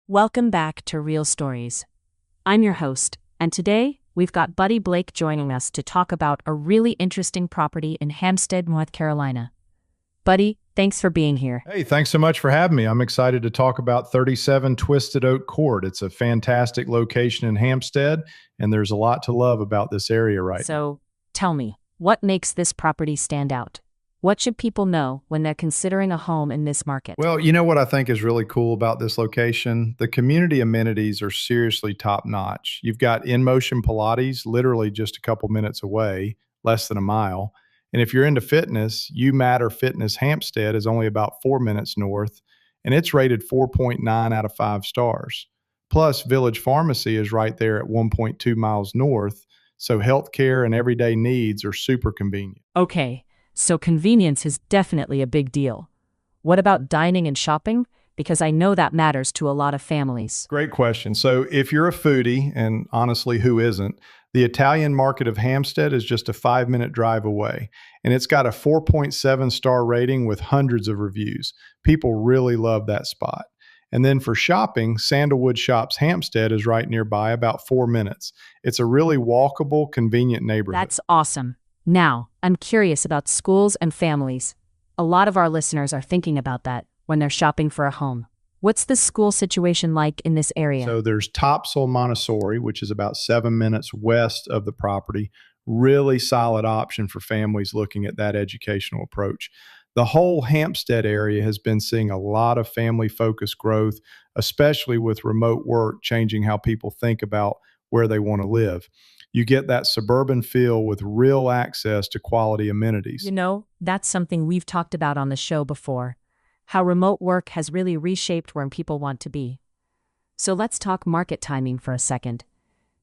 Welcome back to Real Stories. I'm your host, and today we've got Buddy Blake joining us to talk about a really interesting property in Hampstead, North Carolina. Buddy, thanks for being here. Hey, thanks so much for having me. I'm excited to talk about 37 Twisted Oak Court. It's a fantastic location in Hampstead, and there's a lot to love about this area right now. So, tell me, what makes this property stand out? What should people know when they're considering a home in this market? Well, you know what I think is really cool about this location? The community amenities are seriously top notch. You've got in motion Pilates literally just a couple minutes away, less than a mile. And if you're into fitness, You Matter Fitness Hampstead is only about 4 minutes north, and it's rated 4.9 out of 5 stars. Plus, Village Pharmacy is right there at 1.2 miles north, so healthcare and everyday needs are super convenient. Okay, so convenience is definitely a big deal. What about dining and shopping? Because I know that matters to a lot of families. Great question. So, if you're a foodie, and honestly, who isn't, the Italian market of Hampstead is just a 5 minute drive away, and it's got a 4.7 star rating with hundreds of reviews. People really love that spot. And then for shopping, Sandalwood Shops Hampstead is right nearby, about 4 minutes. It's a really walkable, convenient neighborhood. That's awesome. Now, I'm curious about schools and families. A lot of our listeners are thinking about that when they're shopping for a home. What's the school situation like in this area? So there's Topsail Montessori, which is about 7 minutes west of the property. Really solid option for families looking at that educational approach. The whole Hampstead area has been seeing a lot of family-focused growth, especially with remote work changing how people think about where they want to live. You get that suburban feel with real access to quality amenities. You know, that's something we've talked about on the show before, how remote work has really reshaped where people want to be. So let's talk market timing for a second.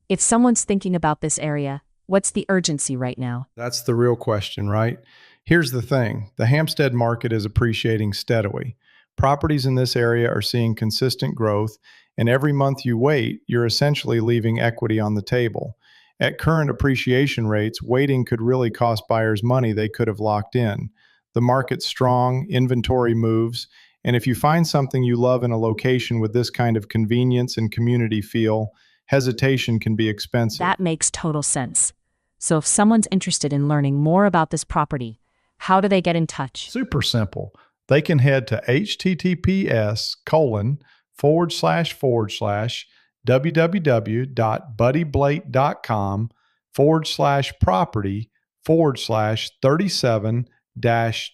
If someone's thinking about this area, what's the urgency right now? That's the real question, right? Here's the thing. The Hampstead market is appreciating steadily. Properties in this area are seeing consistent growth, and every month you wait, you're essentially leaving equity on the table. At current appreciation rates, waiting could really cost buyers money they could have locked in. The market's strong, inventory moves, and if you find something you love in a location with this kind of convenience and community feel, hesitation can be expensive. That makes total sense. So if someone's interested in learning more about this property, how do they get in touch? Super simple. They can head to https://www.buddyblake.com/property/37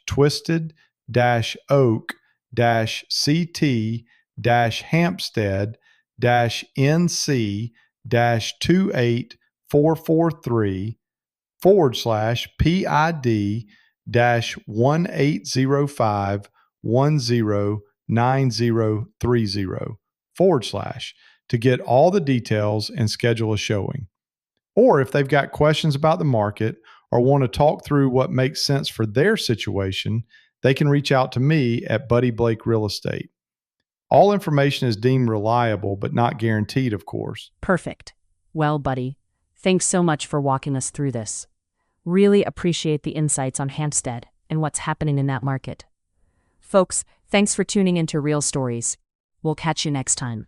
twisted oak ct Hampstead NC 28443 PID 1805109030 to get all the details and schedule a showing. Or if they've got questions about the market or want to talk through what makes sense for their situation, they can reach out to me at Buddy Blake Real Estate. All information is deemed reliable, but not guaranteed, of course. Perfect. Well, Buddy, thanks so much for walking us through this. Really appreciate the insights on Hampstead and what's happening in that market. Folks, thanks for tuning into Real Stories. We'll catch you next time.